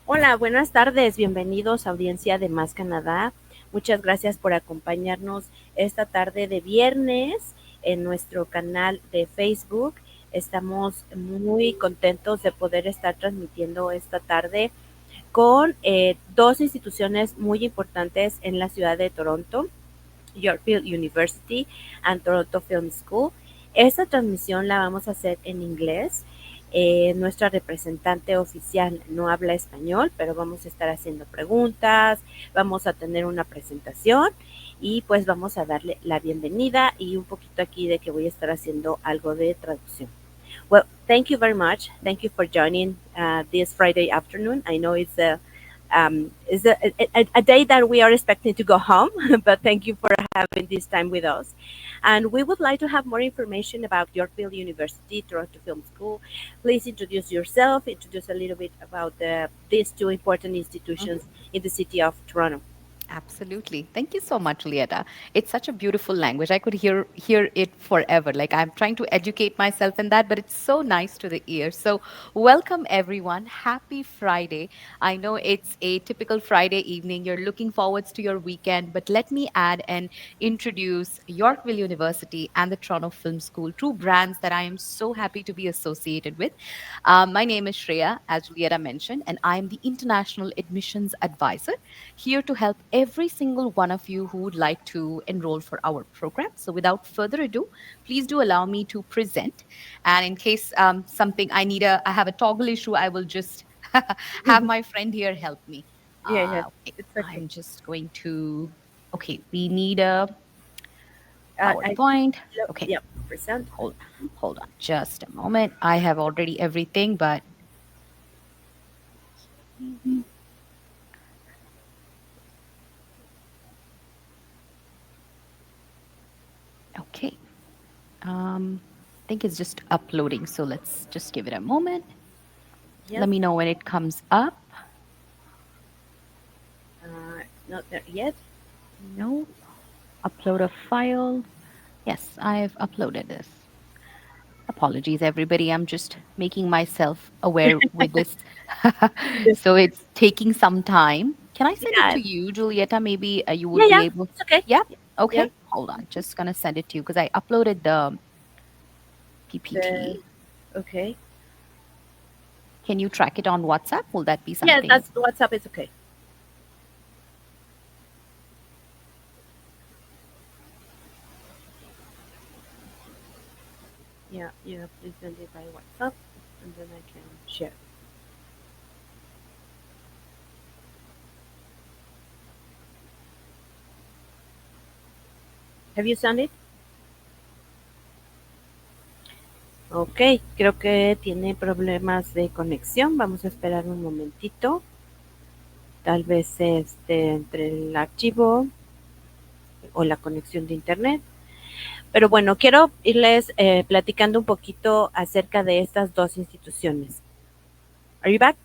Hola, buenas tardes, bienvenidos audiencia de Más Canadá. Muchas gracias por acompañarnos esta tarde de viernes en nuestro canal de Facebook. Estamos muy contentos de poder estar transmitiendo esta tarde con dos instituciones muy importantes en la ciudad de Toronto, Yorkville University and Toronto Film School. Esta transmisión la vamos a hacer en inglés. Nuestra representante oficial no habla español, pero vamos a estar haciendo preguntas, vamos a tener una presentación y pues vamos a darle la bienvenida y un poquito aquí de que voy a estar haciendo algo de traducción. Well, thank you very much. Thank you for joining this Friday afternoon. I know it's a day that we are expecting to go home, but thank you for having this time with us. And we would like to have more information about Yorkville University, Toronto Film School. Please introduce yourself, introduce a little bit about these two important institutions in the city of Toronto. Absolutely. Thank you so much, Lieta. It's such a beautiful language. I could hear it forever. Like I'm trying to educate myself in that, but it's so nice to the ear. So, welcome everyone. Happy Friday. I know it's a typical Friday evening. You're looking forwards to your weekend, but let me add and introduce Yorkville University and the Toronto Film School, two brands that I am so happy to be associated with. My name is Shreya, as Lieta mentioned, and I am the International Admissions Advisor here to help every single one of you who would like to enroll for our program. So, without further ado, please do allow me to present. And in case I have a toggle issue, I will just have my friend here help me. Yeah, yeah, Okay, it's okay. I'm just going to. Okay, we need a I PowerPoint. Okay, yeah, present. hold hold on just a moment. I have already everything, but okay. I think it's just uploading. So let's just give it a moment. Yes, Let me know when it comes up. not there yet. No, upload a file. Yes, I've uploaded this. Apologies, everybody. I'm just making myself aware with this. So it's taking some time. Can I send it Yeah, to you, Julieta? Maybe you yeah, would be yeah. able. It's okay. Yeah. Yeah, Okay. Hold on. Just gonna send it to you because I uploaded the the PPT. okay. Can you track it on WhatsApp? Will that be Yeah, something? that's WhatsApp is okay. Yeah, yeah. Please send it by WhatsApp, and then I can share. Have you sent it? Ok, creo que tiene problemas de conexión. Vamos a esperar un momentito. Tal vez entre el archivo o la conexión de internet. Pero bueno, quiero irles platicando un poquito acerca de estas dos instituciones. Are you back?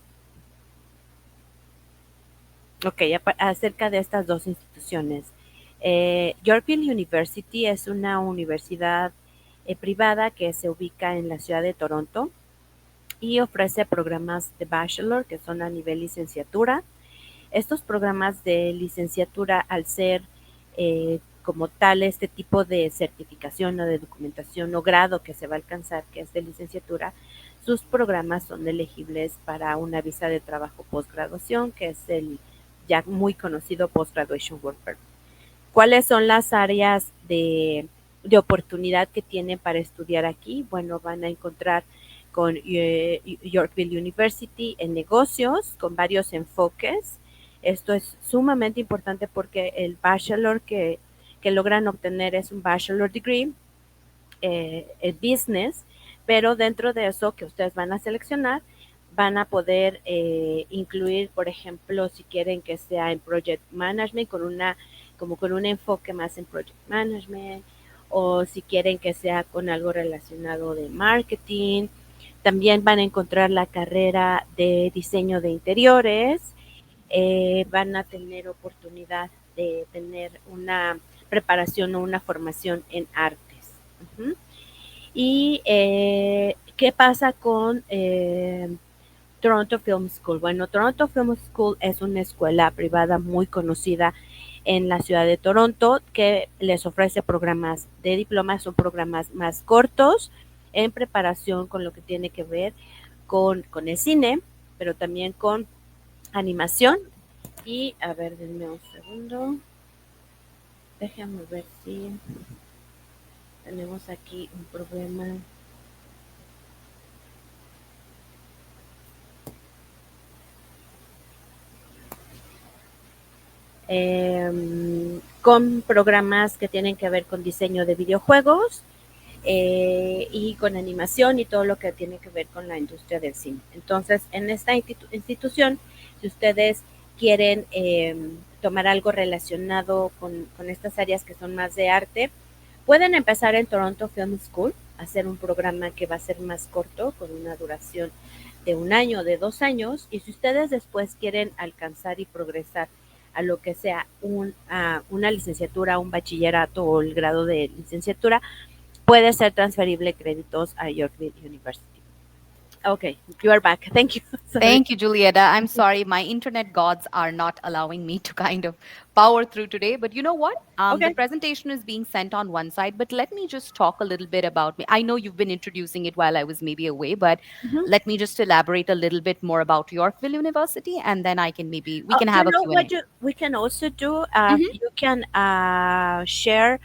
Ok, acerca de estas dos instituciones. Yorkville University es una universidad privada que se ubica en la ciudad de Toronto y ofrece programas de bachelor que son a nivel licenciatura. Estos programas de licenciatura, al ser como tal este tipo de certificación o de documentación o grado que se va a alcanzar, que es de licenciatura, sus programas son elegibles para una visa de trabajo postgraduación, que es el ya muy conocido Post-Graduation Work Permit. ¿Cuáles son las áreas de oportunidad que tienen para estudiar aquí? Bueno, van a encontrar con Yorkville University en negocios, con varios enfoques. Esto es sumamente importante porque el bachelor que logran obtener es un bachelor degree en business, pero dentro de eso que ustedes van a seleccionar, van a poder incluir, por ejemplo, si quieren que sea en project management, como con un enfoque más en project management, o si quieren que sea con algo relacionado de marketing. También van a encontrar la carrera de diseño de interiores, van a tener oportunidad de tener una preparación o una formación en artes. Uh -huh. ¿Y qué pasa con Toronto Film School. Bueno, Toronto Film School es una escuela privada muy conocida en la ciudad de Toronto que les ofrece programas de diploma, son programas más cortos en preparación con lo que tiene que ver con el cine, pero también con animación. Y a ver, denme un segundo, déjame ver si tenemos aquí un problema. Con programas que tienen que ver con diseño de videojuegos y con animación y todo lo que tiene que ver con la industria del cine. Entonces, en esta institución, si ustedes quieren tomar algo relacionado con estas áreas que son más de arte, pueden empezar en Toronto Film School, hacer un programa que va a ser más corto, con una duración de un año, de 2 años, y si ustedes después quieren alcanzar y progresar a lo que sea una licenciatura, un bachillerato o el grado de licenciatura, puede ser transferible créditos a Yorkville University. Okay, you are back. Thank you. Sorry. Thank you, Julieta. I'm sorry, my internet gods are not allowing me to kind of power through today. But you know what? The Okay. presentation is being sent on one side, but let me just talk a little bit about me. I know you've been introducing it while I was maybe away, but Mhm. let me just elaborate a little bit more about Yorkville University, and then I can maybe we can You have a know Q and what A. we can also do? Mm-hmm. You can share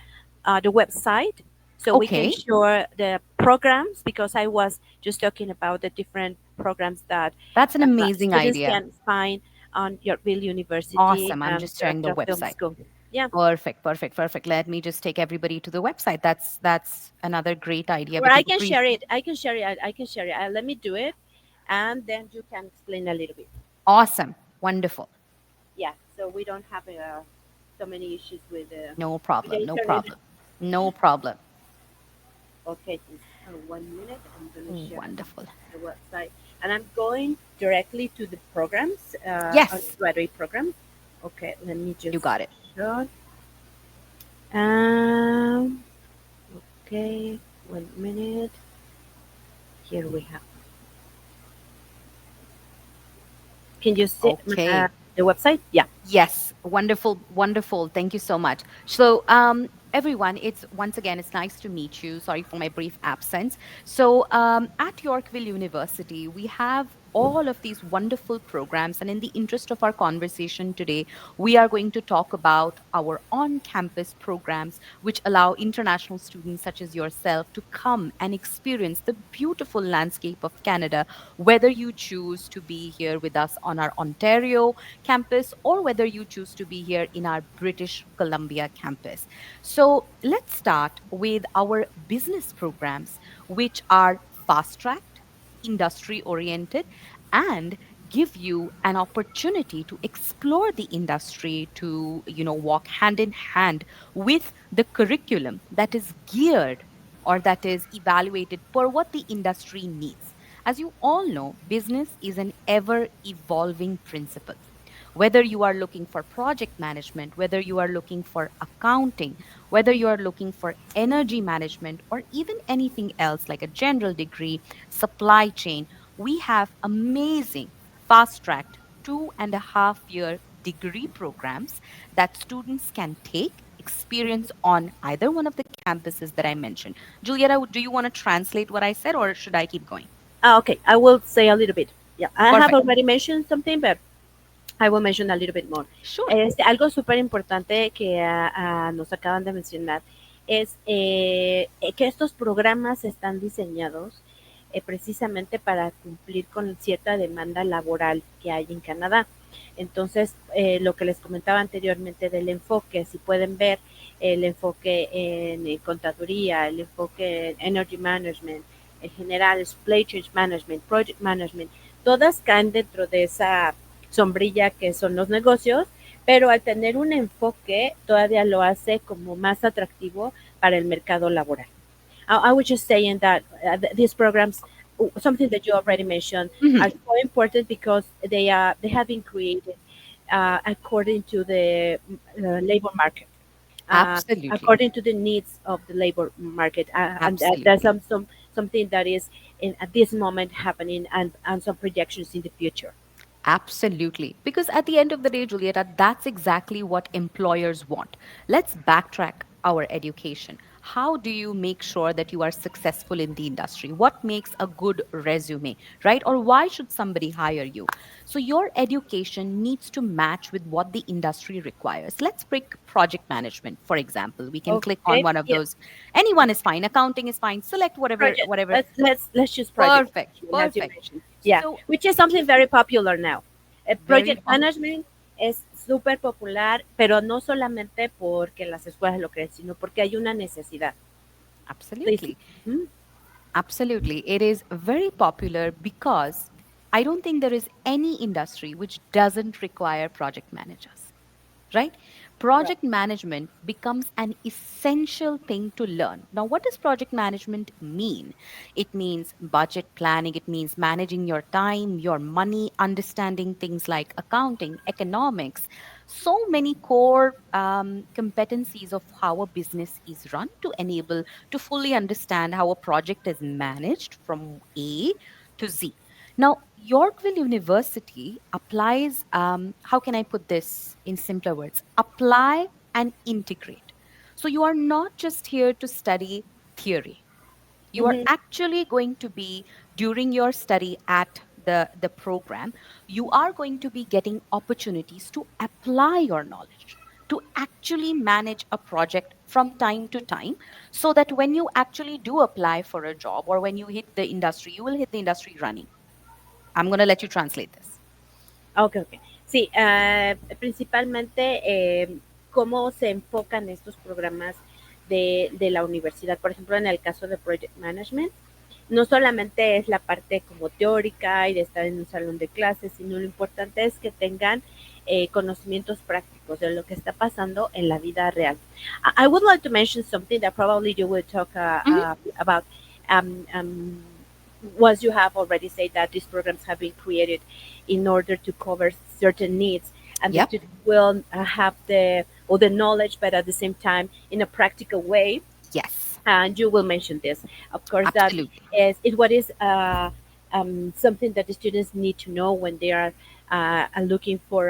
the website so we can Okay, share the programs because I was just talking about the different programs that that's an amazing students idea. can find on Yorkville University Awesome. I'm just sharing the Director of Film website. School. Yeah. Perfect, perfect, perfect. Let me just take everybody to the website. That's another great idea Or I because can share it. I can share it. I can share it. Let me do it, and then you can explain a little bit. awesome, wonderful. Yeah. So we don't have so many issues No with the problem, no internet. problem, no problem. Okay, just 1 minute. I'm going to share Wonderful. the website, and I'm going directly to the programs, Yes, undergraduate programs. Okay, let me you just got it. show. Um. Okay, 1 minute. Here we have. Can you see Okay. the website? Yeah. Yes, wonderful, wonderful. Thank you so much. So, everyone, it's once again, it's nice to meet you. Sorry for my brief absence. So, at Yorkville University, we have all of these wonderful programs. And in the interest of our conversation today, we are going to talk about our on campus programs, which allow international students such as yourself to come and experience the beautiful landscape of Canada, whether you choose to be here with us on our Ontario campus or whether you choose to be here in our British Columbia campus. So let's start with our business programs, which are fast tracked, industry oriented, and give you an opportunity to explore the industry, to walk hand in hand with the curriculum that is geared or that is evaluated per what the industry needs. As you all know, business is an ever evolving principle. Whether you are looking for project management, whether you are looking for accounting, whether you are looking for energy management, or even anything else like a general degree, supply chain, we have amazing fast tracked 2.5 year degree programs that students can take experience on either one of the campuses that I mentioned. Julieta, do you want to translate what I said or should I keep going? Okay, I will say a little bit. Yeah, I have Perfect. already mentioned something, but I will mention a little bit more. Sure. Algo súper importante que nos acaban de mencionar es que estos programas están diseñados precisamente para cumplir con cierta demanda laboral que hay en Canadá. Entonces, lo que les comentaba anteriormente del enfoque, si pueden ver el enfoque en contaduría, el enfoque en energy management, en general, supply chain management, project management, todas caen dentro de esa sombrilla que son los negocios, pero al tener un enfoque todavía lo hace como más atractivo para el mercado laboral. I was just saying that these programs, something that you already mentioned, are Mhm. so important because they have been created according to the labor market, uh, Absolutely. according to the needs of the labor market, and there's Absolutely. something that is at this moment happening, and some projections in the future. Absolutely. Because at the end of the day, Julieta, that's exactly what employers want. Let's backtrack our education. How do you make sure that you are successful in the industry? What makes a good resume, right? Or why should somebody hire you? So, your education needs to match with what the industry requires. Let's pick project management, for example. We can click on Okay. one of Yeah. those. Anyone is fine. Accounting is fine. Select whatever, Project. whatever. Let's choose project Perfect. management, as you Perfect. mentioned. Yeah, So, which is something if very popular now. very Project popular. management es súper popular, pero no solamente porque las escuelas lo creen, sino porque hay una necesidad. Please. Absolutely. Mhm. Absolutely. It is very popular because I don't think there is any industry which doesn't require project managers, right? Right. Project management becomes an essential thing to learn. Now, what does project management mean? It means budget planning, it means managing your time, your money, understanding things like accounting, economics, so many core competencies of how a business is run to enable to fully understand how a project is managed from A to Z. Now, Yorkville University applies, how can I put this in simpler words? Apply and integrate. So you are not just here to study theory. You are Mhm. actually going to be, during your study at the program, you are going to be getting opportunities to apply your knowledge, to actually manage a project from time to time, so that when you actually do apply for a job or when you hit the industry, you will hit the industry running. I'm going to let you translate this. Ok, ok. Sí, principalmente cómo se enfocan estos programas de la universidad. Por ejemplo, en el caso de Project Management, no solamente es la parte como teórica y de estar en un salón de clases, sino lo importante es que tengan conocimientos prácticos de lo que está pasando en la vida real. I would like to mention something that probably you will talk Mhm. about. Um, um, Once you have already said that these programs have been created in order to cover certain needs, and the Yep. student will have the knowledge, but at the same time in a practical way, Yes. and you will mention this. Of course, that Absolutely. is it. What is something that the students need to know when they are looking for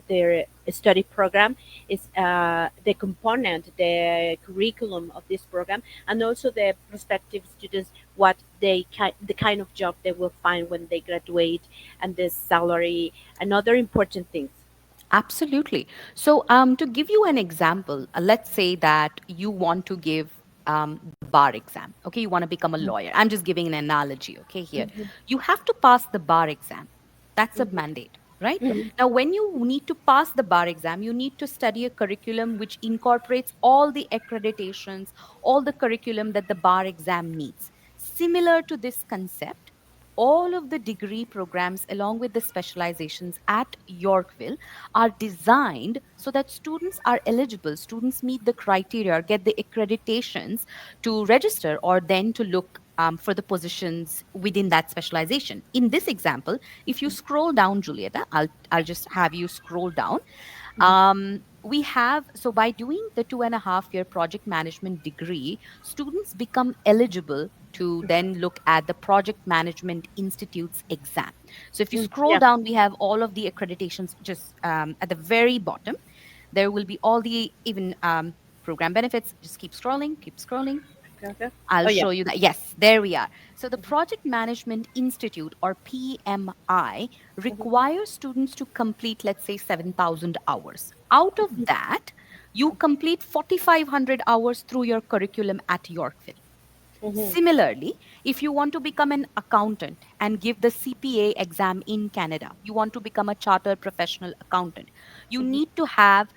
their study program is the component, the curriculum of this program, and also the prospective students what the kind of job they will find when they graduate, and the salary and other important things. Absolutely. So, to give you an example, let's say that you want to give the bar exam. Okay, you want to become a lawyer. I'm just giving an analogy. Okay, here Mhm, you have to pass the bar exam. That's a mhm, mandate, right? mhm, Now, when you need to pass the bar exam, you need to study a curriculum which incorporates all the accreditations, all the curriculum that the bar exam needs. Similar to this concept, all of the degree programs, along with the specializations at Yorkville, are designed so that students are eligible, students meet the criteria, get the accreditations to register or then to look for the positions within that specialization. In this example, if you scroll down, Julieta, I'll just have you scroll down. mhm, We have, so by doing the 2.5 year project management degree, students become eligible to then look at the Project Management Institute's exam. So if you mhm. scroll Yeah. down, we have all of the accreditations just at the very bottom. There will be all the even program benefits. Just keep scrolling, keep scrolling. Okay, okay. I'll Oh yeah. show you that. Yes, there we are. So, the Project Management Institute, or PMI, Mhm, requires students to complete, let's say, 7,000 hours. Out of that, you complete 4,500 hours through your curriculum at Yorkville. mhm, Similarly, if you want to become an accountant and give the CPA exam in Canada, you want to become a chartered professional accountant, you mhm. need to have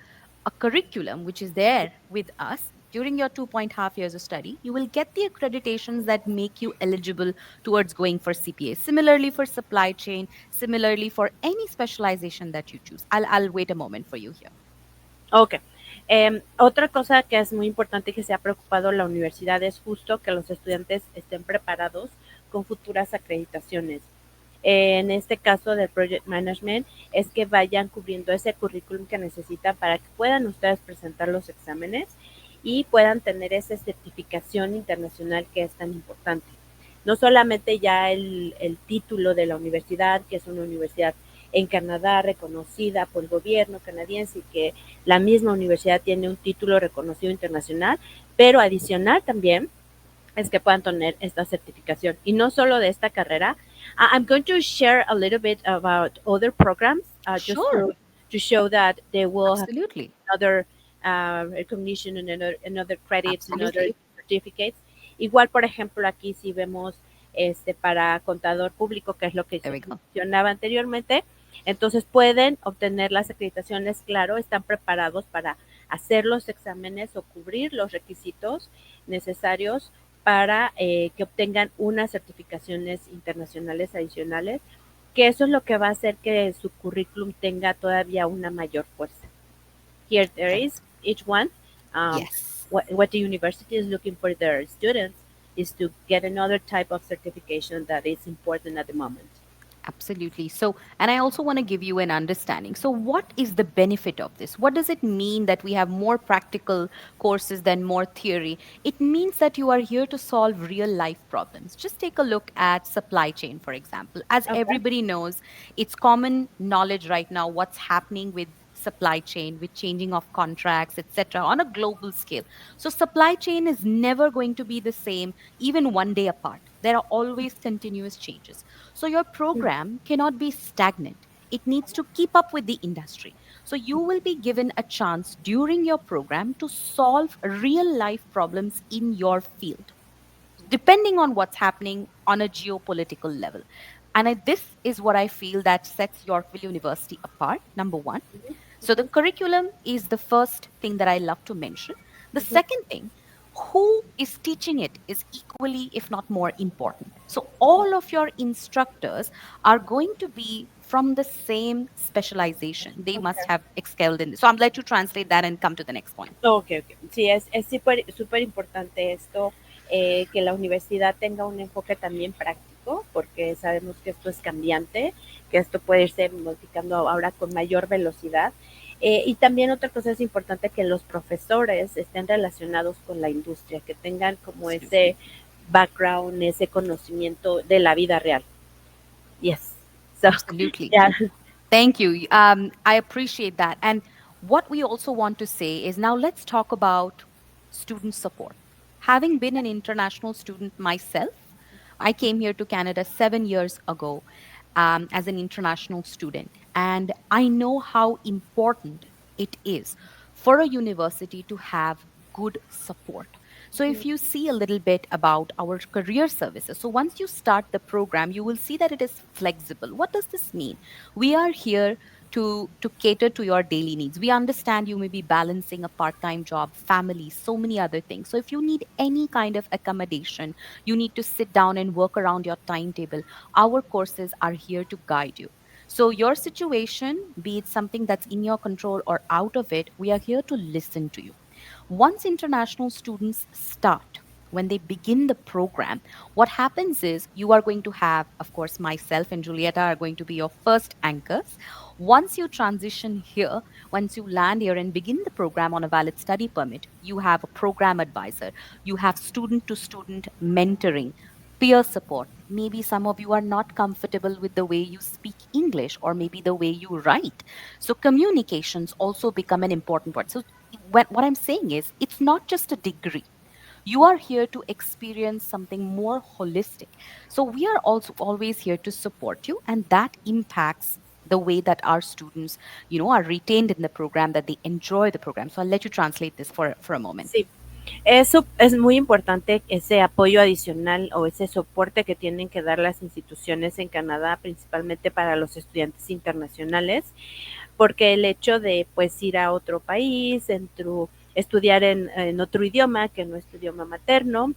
a curriculum which is there with us during your 2.5 years of study. You will get the accreditations that make you eligible towards going for CPA. Similarly, for supply chain, similarly, for any specialization that you choose. I'll wait a moment for you here. Ok. Otra cosa que es muy importante que se ha preocupado la universidad es justo que los estudiantes estén preparados con futuras acreditaciones. En este caso del Project Management es que vayan cubriendo ese currículum que necesitan para que puedan ustedes presentar los exámenes y puedan tener esa certificación internacional que es tan importante. no solamente ya el título de la universidad, que es una universidad en Canadá reconocida por el gobierno canadiense y que la misma universidad tiene un título reconocido internacional, pero adicional también es que puedan tener esta certificación. Y no solo de esta carrera. I'm going to share a little bit about other programs just Sure, to show that they will have absolutely. another recognition and another credits and other Absolutely. certificates. Igual, por ejemplo, aquí si vemos para contador público, que es lo que There se we go. mencionaba anteriormente, entonces pueden obtener las acreditaciones, claro, están preparados para hacer los exámenes o cubrir los requisitos necesarios para que obtengan unas certificaciones internacionales adicionales, que eso es lo que va a hacer que su currículum tenga todavía una mayor fuerza. Here there is each one. Um, Yes. what the university is looking for their students is to get another type of certification that is important at the moment. Absolutely. So, and I also want to give you an understanding. So, what is the benefit of this? What does it mean that we have more practical courses than more theory? It means that you are here to solve real life problems. Just take a look at supply chain, for example. As Okay. everybody knows, it's common knowledge right now what's happening with supply chain, with changing of contracts, etc., on a global scale. So, supply chain is never going to be the same, even one day apart. There are always continuous changes. So your program cannot be stagnant. It needs to keep up with the industry. So you will be given a chance during your program to solve real life problems in your field, depending on what's happening on a geopolitical level. And this is what I feel that sets Yorkville University apart, number one. So the Mhm, curriculum is the first thing that I love to mention. The mhm. second thing, who is teaching it is equally, if not more important. So all of your instructors are going to be from the same specialization. They must Okay. have excelled in this. So I'm let you translate that and come to the next point. Ok, ok. Sí, es súper súper importante esto, que la universidad tenga un enfoque también práctico, porque sabemos que esto es cambiante, que esto puede irse modificando ahora con mayor velocidad. Y también otra cosa es importante que los profesores estén relacionados con la industria, que tengan como ese Absolutely. background, ese conocimiento de la vida real. Yes. So, Absolutely. yeah. Thank you. I appreciate that. And what we also want to say is now let's talk about student support. Having been an international student myself, I came here to Canada 7 years ago as an international student. And I know how important it is for a university to have good support. So, if you see a little bit about our career services, so once you start the program, you will see that it is flexible. What does this mean? We are here to cater to your daily needs. We understand you may be balancing a part-time job, family, so many other things. So if you need any kind of accommodation, you need to sit down and work around your timetable, our courses are here to guide you. So your situation, be it something that's in your control or out of it, we are here to listen to you. Once international students start, when they begin the program, what happens is you are going to have, of course, myself and Julieta are going to be your first anchors. Once you transition here, once you land here and begin the program on a valid study permit, you have a program advisor, you have student to student mentoring, peer support. Maybe some of you are not comfortable with the way you speak English or maybe the way you write. So communications also become an important part. So what I'm saying is, it's not just a degree. You are here to experience something more holistic. So we are also always here to support you, and that impacts the way that our students, are retained in the program, that they enjoy the program. So I'll let you translate this for a moment. Sí, eso es muy importante, ese apoyo adicional o ese soporte que tienen que dar las instituciones en Canadá, principalmente para los estudiantes internacionales, porque el hecho de pues ir a otro país, estudiar en otro idioma que no es tu idioma materno,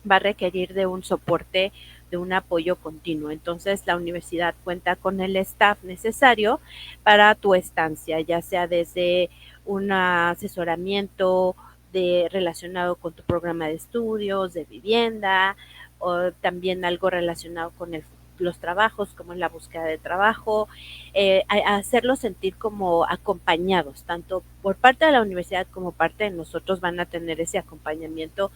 va a requerir de un soporte, de un apoyo continuo. Entonces, la universidad cuenta con el staff necesario para tu estancia, ya sea desde un asesoramiento relacionado con tu programa de estudios, de vivienda, o también algo relacionado con el los trabajos, como en la búsqueda de trabajo, a hacerlos sentir como acompañados, tanto por parte de la universidad como parte de nosotros van a tener ese acompañamiento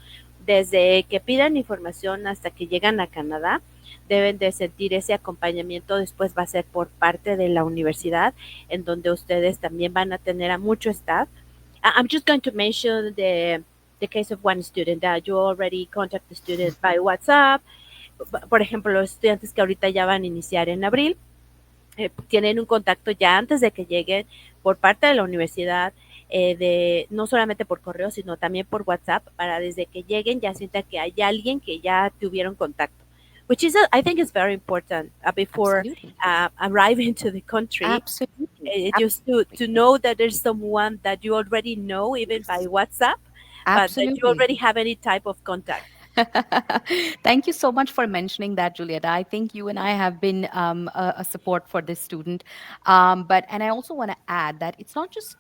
desde que pidan información hasta que llegan a Canadá. Deben de sentir ese acompañamiento, después va a ser por parte de la universidad, en donde ustedes también van a tener a mucho staff. I'm just going to mention the case of one student that you already contact the student by WhatsApp. Por ejemplo, los estudiantes que ahorita ya van a iniciar en abril, tienen un contacto ya antes de que lleguen por parte de la universidad, no solamente por correo, sino también por WhatsApp, para desde que lleguen ya sientan que hay alguien que ya tuvieron contacto. Which is, I think, is very important before Absolutely. arriving to the country, Absolutely. just Absolutely. to know that there's someone that you already know, even by Yes. WhatsApp, but that you Absolutely. already have any type of contact. Thank you so much for mentioning that, Julieta. I think you and I have been a support for this student. But and I also want to add that it's not just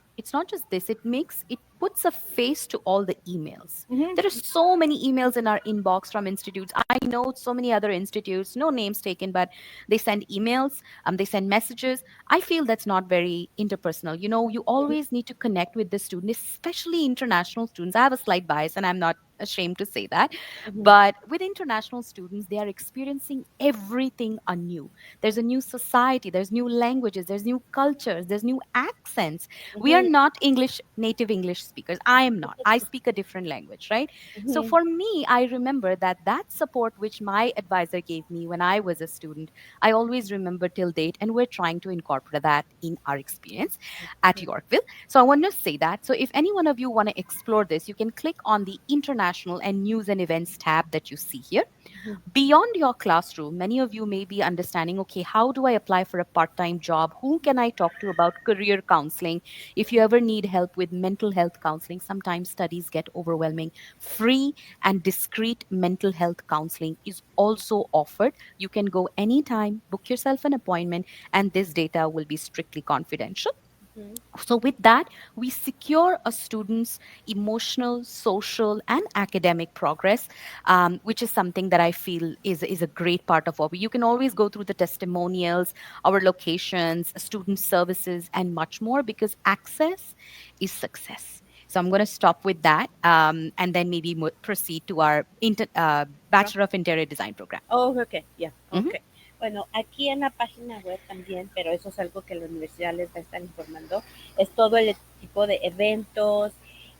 this. It puts a face to all the emails. Mm-hmm. There are so many emails in our inbox from institutes. I know so many other institutes, no names taken, but they send emails, they send messages. I feel that's not very interpersonal. You always need to connect with the student, especially international students. I have a slight bias, and I'm not ashamed to say that. Mm-hmm. But with international students, they are experiencing everything anew. There's a new society, there's new languages, there's new cultures, there's new accents. We are Mm-hmm. not native English speakers. I am not. I speak a different language, right? So Mm-hmm. for me, I remember that support which my advisor gave me when I was a student, I always remember till date, and we're trying to incorporate that in our experience at Yorkville. So I want to say that. So if any one of you want to explore this, you can click on the international and news and events tab that you see here. Mm-hmm. Beyond your classroom, many of you may be understanding, okay, how do I apply for a part time job? Who can I talk to about career counseling? If you ever need help with mental health counseling, sometimes studies get overwhelming. Free and discreet mental health counseling is also offered. You can go anytime, book yourself an appointment, and this data will be strictly confidential. Mm-hmm. So, with that, we secure a student's emotional, social, and academic progress, which is something that I feel is a great part of what you can always go through the testimonials, our locations, student services, and much more, because access is success. So, I'm going to stop with that, and then maybe proceed to our Bachelor of Interior Design program. Oh, ok, ya, Mhm. ok. Bueno, aquí en la página web también, pero eso es algo que la universidad les va a estar informando, es todo el tipo de eventos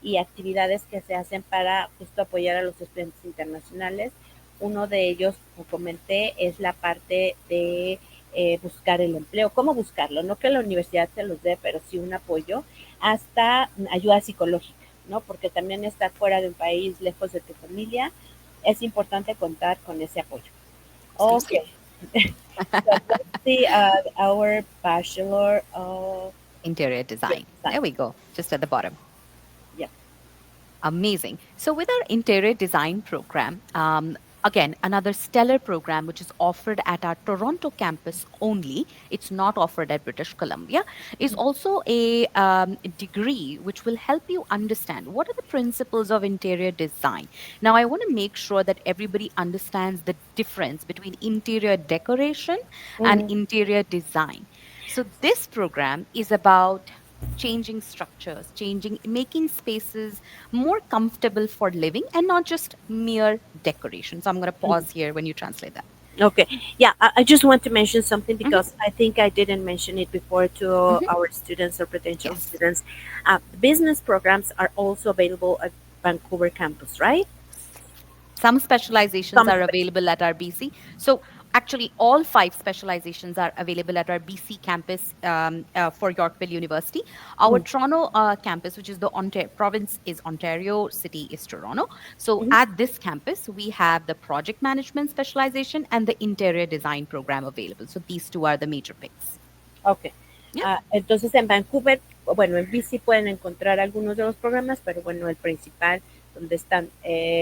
y actividades que se hacen para justo apoyar a los estudiantes internacionales. Uno de ellos, como comenté, es la parte de buscar el empleo. ¿Cómo buscarlo? No que la universidad se los dé, pero sí un apoyo, hasta ayuda psicológica, ¿no? Porque también estar fuera de un país, lejos de tu familia, es importante contar con ese apoyo. Absolutely. Okay. So let's see our Bachelor of Interior Design. Design. There we go, just at the bottom. Yeah. Amazing. So, with our interior design program, again, another stellar program which is offered at our Toronto campus only, it's not offered at British Columbia, is also a degree which will help you understand what are the principles of interior design. Now, I want to make sure that everybody understands the difference between interior decoration and Mhm. interior design. So, this program is about changing structures, making spaces more comfortable for living and not just mere decoration. So I'm going to pause here when you translate that. Okay. Yeah, I just want to mention something Mhm, because I think I didn't mention it before to mhm. our students or potential Yes. students. Business programs are also available at Vancouver campus, right? Some specializations Some are special. available at our BC. So actually, all five specializations are available at our BC campus for Yorkville University. Our Mhm. Toronto campus, which is the province, is Ontario, city is Toronto. So Mhm. at this campus, we have the project management specialization and the interior design program available. So these two are the major picks. Ok. Yeah. Entonces en Vancouver, bueno, en BC pueden encontrar algunos de los programas, pero bueno, el principal, donde están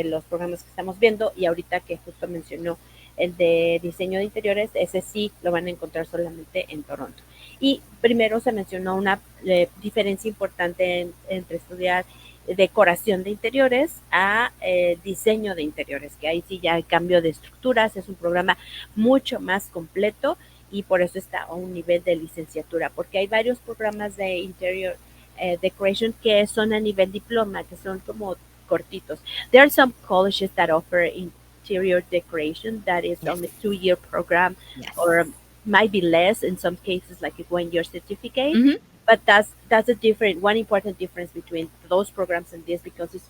los programas que estamos viendo, y ahorita que justo mencionó el de diseño de interiores, ese sí lo van a encontrar solamente en Toronto. Y primero se mencionó una diferencia importante entre estudiar decoración de interiores a diseño de interiores, que ahí sí ya hay cambio de estructuras, es un programa mucho más completo y por eso está a un nivel de licenciatura, porque hay varios programas de interior decoration que son a nivel diploma, que son como cortitos. There are some colleges that offer interior decoration that is Yes. only 2 year program or Yes. might be less in some cases like a 1 year certificate, Hmm. but that's a different one important difference between those programs and this because it's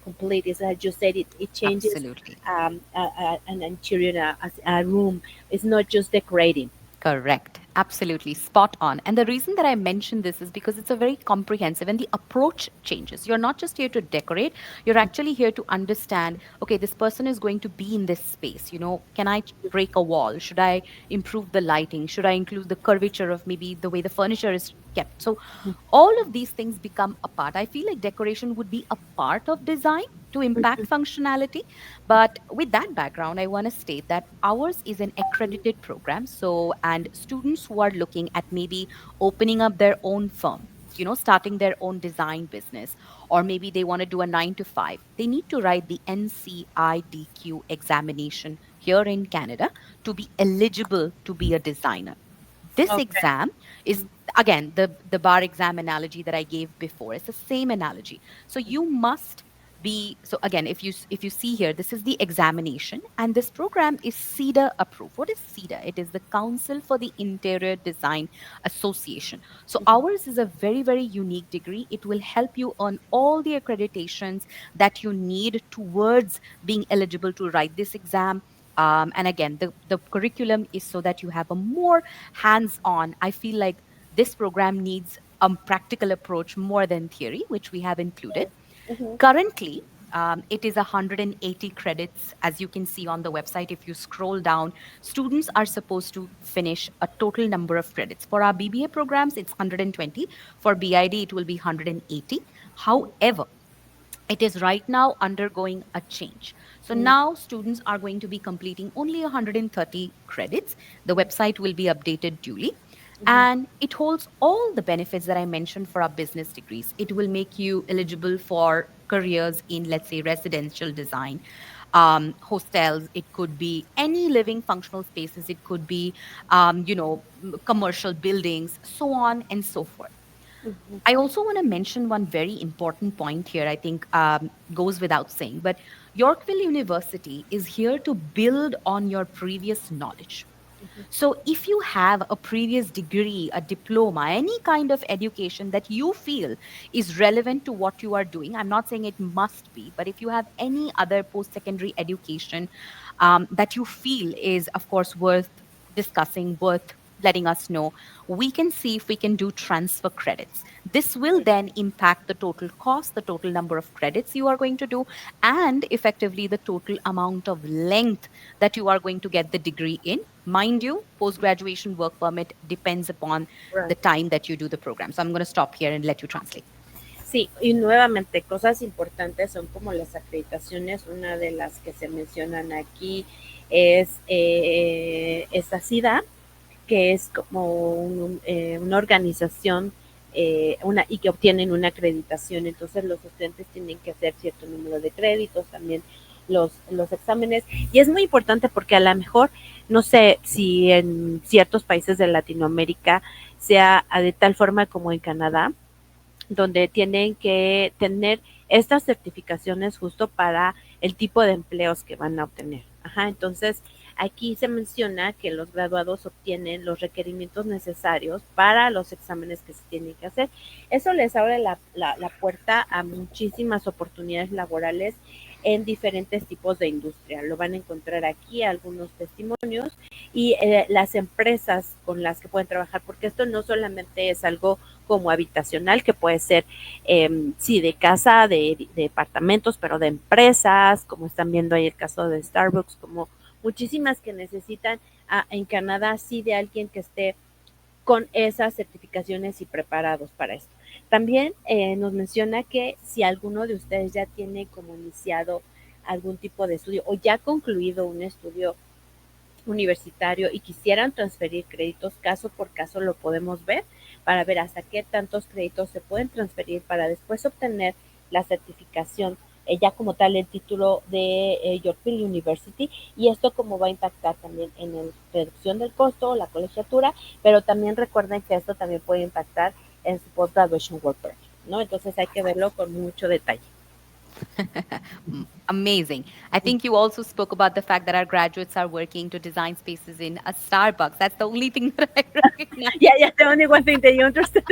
complete. Is as you said, it changes Absolutely. an interior, a room. It's not just decorating. Correct. Absolutely. Spot on. And the reason that I mention this is because it's a very comprehensive and the approach changes. You're not just here to decorate, you're actually here to understand okay, this person is going to be in this space. Can I break a wall? Should I improve the lighting? Should I include the curvature of maybe the way the furniture is kept? So, all of these things become a part. I feel like decoration would be a part of design to impact functionality. But with that background, I want to state that ours is an accredited program. So, and students who are looking at maybe opening up their own firm, starting their own design business, or maybe they want to do a 9 to 5, they need to write the NCIDQ examination here in Canada to be eligible to be a designer. This Okay. exam is again the bar exam analogy that I gave before. It's the same analogy. So you must be, so again, if you see here, this is the examination, and this program is CEDA approved. What is CEDA? It is the Council for the Interior Design Association. So ours is a very, very unique degree. It will help you earn all the accreditations that you need towards being eligible to write this exam. And again, the curriculum is so that you have a more hands on. I feel like this program needs a practical approach more than theory, which we have included. Mm-hmm. Currently, it is 180 credits, as you can see on the website. If you scroll down, students are supposed to finish a total number of credits. For our BBA programs, it's 120. For BID, it will be 180. However, it is right now undergoing a change. So now students are going to be completing only 130 credits. The website will be updated duly. And it holds all the benefits that I mentioned for our business degrees. It will make you eligible for careers in, let's say, residential design, hostels. It could be any living functional spaces. It could be, commercial buildings, so on and so forth. I also want to mention one very important point here, I think goes without saying, but Yorkville University is here to build on your previous knowledge. So, if you have a previous degree, a diploma, any kind of education that you feel is relevant to what you are doing, I'm not saying it must be, but if you have any other post secondary education that you feel is, of course, worth discussing, worth letting us know, we can see if we can do transfer credits. This will then impact the total cost, the total number of credits you are going to do, and effectively the total amount of length that you are going to get the degree in. Mind you, post graduation work permit depends upon Right. the time that you do the program. So I'm going to stop here and let you translate. Sí, y nuevamente, cosas importantes son como las acreditaciones. Una de las que se mencionan aquí es esta SIDA, que es como una organización y que obtienen una acreditación. Entonces los estudiantes tienen que hacer cierto número de créditos, también los exámenes. Y es muy importante porque a lo mejor, no sé si en ciertos países de Latinoamérica sea de tal forma como en Canadá, donde tienen que tener estas certificaciones justo para el tipo de empleos que van a obtener. Ajá, entonces aquí se menciona que los graduados obtienen los requerimientos necesarios para los exámenes que se tienen que hacer. Eso les abre la puerta a muchísimas oportunidades laborales en diferentes tipos de industria. Lo van a encontrar aquí algunos testimonios y las empresas con las que pueden trabajar, porque esto no solamente es algo como habitacional, que puede ser, sí, de casa, de departamentos, pero de empresas, como están viendo ahí el caso de Starbucks, como muchísimas que necesitan en Canadá, sí, de alguien que esté con esas certificaciones y preparados para esto. También nos menciona que si alguno de ustedes ya tiene como iniciado algún tipo de estudio o ya concluido un estudio universitario y quisieran transferir créditos, caso por caso lo podemos ver para ver hasta qué tantos créditos se pueden transferir para después obtener la certificación, ya como tal el título de Yorkville University, y esto como va a impactar también en la reducción del costo, la colegiatura, pero también recuerden que esto también puede impactar en su post-graduation work permit, ¿no? Entonces hay que verlo con mucho detalle. Amazing. I think you also spoke about the fact that our graduates are working to design spaces in a Starbucks. That's the only thing that I Yeah, recognize. yeah, the only one thing that you understand.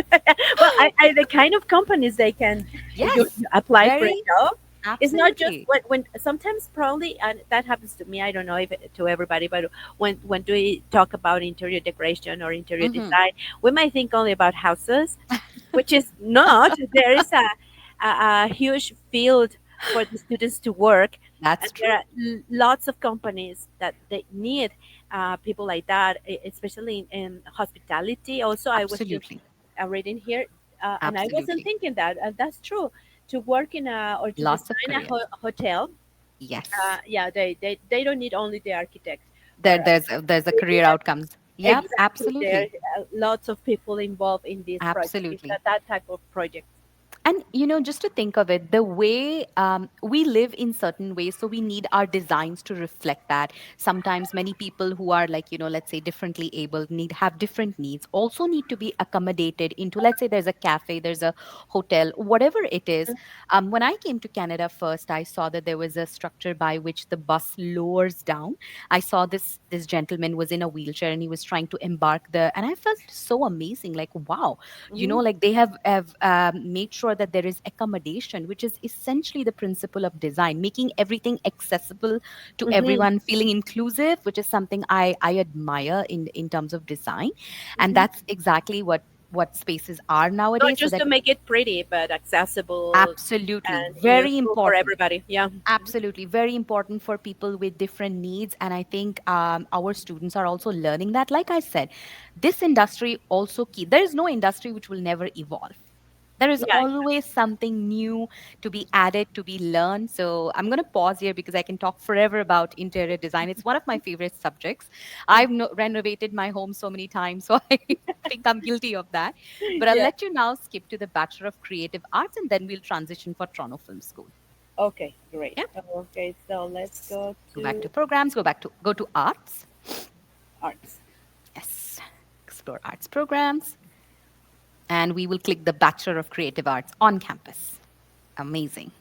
Well, the kind of companies they can Yes, you apply for a very job. It's not just absolutely. when sometimes probably, and that happens to me. I don't know if to everybody, but when we talk about interior decoration or interior Hmm. design, we might think only about houses, which is not. There is a huge field for the students to work, That's and there true. are lots of companies that they need people like that, especially in hospitality. Also, I was just Absolutely. reading here, and I wasn't Absolutely. thinking that, and that's true. To work in a or to Lots of design a careers. hotel, Yes. yeah, they don't need only the architect, There, but there's a they do career have outcomes. Yep, exactly there absolutely. are lots of people involved in this project, in Absolutely. that type of project. And just to think of it, the way we live in certain ways, so we need our designs to reflect that. Sometimes many people who are, like, let's say differently able, have different needs, also need to be accommodated into, let's say there's a cafe, there's a hotel, whatever it is. When I came to Canada first, I saw that there was a structure by which the bus lowers down. I saw this gentleman was in a wheelchair and he was trying to embark and I felt so amazing, like, wow, Mm-hmm. like they have made sure that there is accommodation, which is essentially the principle of design, making everything accessible to Mm-hmm. everyone, feeling inclusive, which is something I admire in terms of design. And Mm-hmm. that's exactly what spaces are Not nowadays, so just that to make it pretty, but accessible absolutely and very useful for important. everybody. Yeah. Absolutely, very important for people with different needs. And I think our students are also learning that. Like I said, this industry also key. There is no industry which will never evolve. There is Yeah. always something new to be added, to be learned. So I'm going to pause here because I can talk forever about interior design. It's one of my favorite subjects. I've renovated my home so many times, so I think I'm guilty of that. But I'll Yeah. let you now skip to the Bachelor of Creative Arts, and then we'll transition for Toronto Film School. Okay, great. Yeah. Okay, so let's go Go back to to programs, go to arts. arts. Yes. Explore arts programs. And we will click the Bachelor of Creative Arts on campus. Amazing.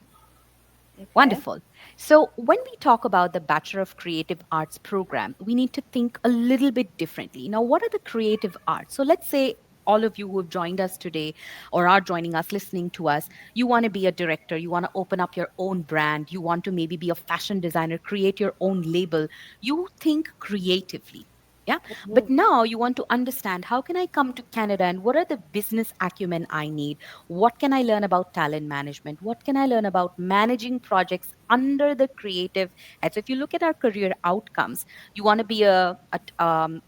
Okay. Wonderful. So, when we talk about the Bachelor of Creative Arts program, we need to think a little bit differently. Now, what are the creative arts? So, let's say all of you who have joined us today or are joining us, listening to us, you want to be a director, you want to open up your own brand, you want to maybe be a fashion designer, create your own label. You think creatively. Yeah. But Mhm, now you want to understand, how can I come to Canada and what are the business acumen I need? What can I learn about talent management? What can I learn about managing projects under the creative head? So if you look at our career outcomes, you want to be a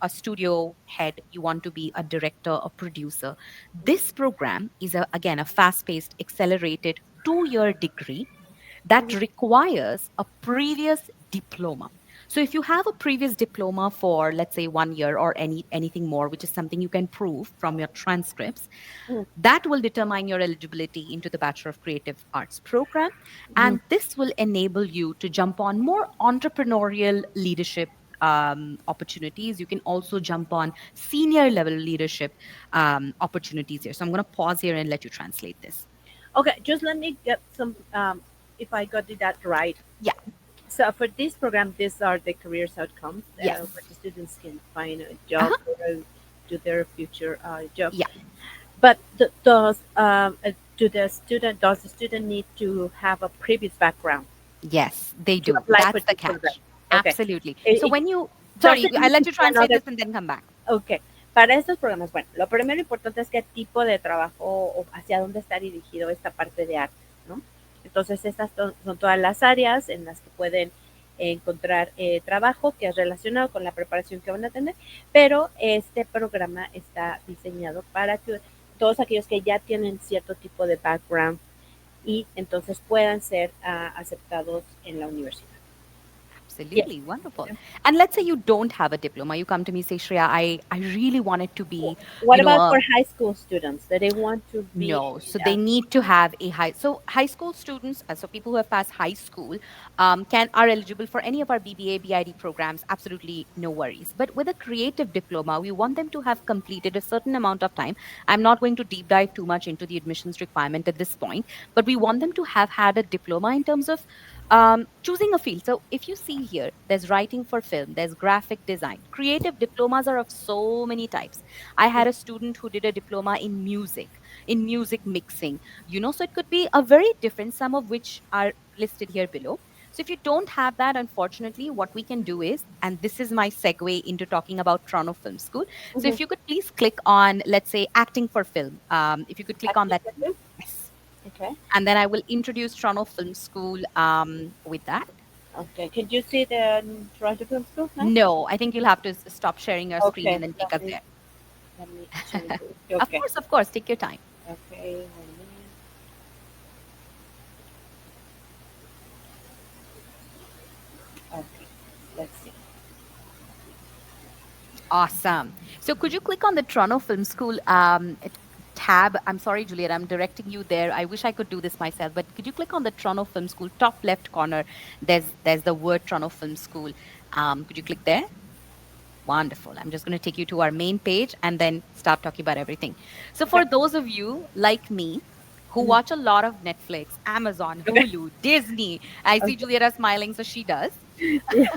studio head, you want to be a director, a producer. This program is, again, a fast paced, accelerated 2 year degree that mhm, requires a previous diploma. So if you have a previous diploma for, let's say, 1 year or anything more, which is something you can prove from your transcripts, mhm, that will determine your eligibility into the Bachelor of Creative Arts program. mhm. And this will enable you to jump on more entrepreneurial leadership opportunities. You can also jump on senior level leadership opportunities here. So I'm going to pause here and let you translate this. Okay, just let me get some, if I got that right. Yeah. So for this program, these are the careers outcomes where Yes. the students can find a Uh job huh. or do their future job. Yeah. But does the student need to have a previous background Yes, they to do. apply for That's the this program? catch. Okay. Absolutely. So It when you, sorry, doesn't I need to let you be translate another. this and then come back. Ok, para estos programas, bueno, lo primero importante es qué tipo de trabajo o hacia dónde está dirigido esta parte de artes, ¿no? Entonces, estas son todas las áreas en las que pueden encontrar trabajo que es relacionado con la preparación que van a tener, pero este programa está diseñado para que todos aquellos que ya tienen cierto tipo de background y entonces puedan ser aceptados en la universidad. Yes. Absolutely wonderful. And let's say you don't have a diploma. You come to me, say, Shreya, I really wanted to be, What you know, about a for high school students that they want to be no, so they need to have a high school students, so people who have passed high school, can are eligible for any of our BBA, BID programs. Absolutely no worries. But with a creative diploma, we want them to have completed a certain amount of time. I'm not going to deep dive too much into the admissions requirement at this point, but we want them to have had a diploma in terms of choosing a field. So if you see here, there's writing for film, there's graphic design. Creative diplomas are of so many types. I had a student who did a diploma in music mixing, so it could be a very different, some of which are listed here below. So if you don't have that, unfortunately, what we can do is, and this is my segue into talking about Toronto Film School. So Mhm. if you could please click on, let's say, acting for film. If you could click on Acting that. for Yes. Okay. And then I will introduce Toronto Film School with that. Okay. Can you see the Toronto Film School now? No, I think you'll have to stop sharing your screen Okay. and then take us there. Let me change it. Of Okay. course, of course, take your time. Okay. 1 minute. Okay. Let's see. Awesome. So could you click on the Toronto Film School tab? I'm sorry, Juliet, I'm directing you there. I wish I could do this myself, but could you click on the Toronto Film School top left corner? There's the word Toronto Film School. Could you click there? Wonderful. I'm just going to take you to our main page and then start talking about everything. So Okay. for those of you like me who Mhm. watch a lot of Netflix, Amazon, Okay. Hulu, Disney, I see Okay. Julieta smiling, so she does. Yeah.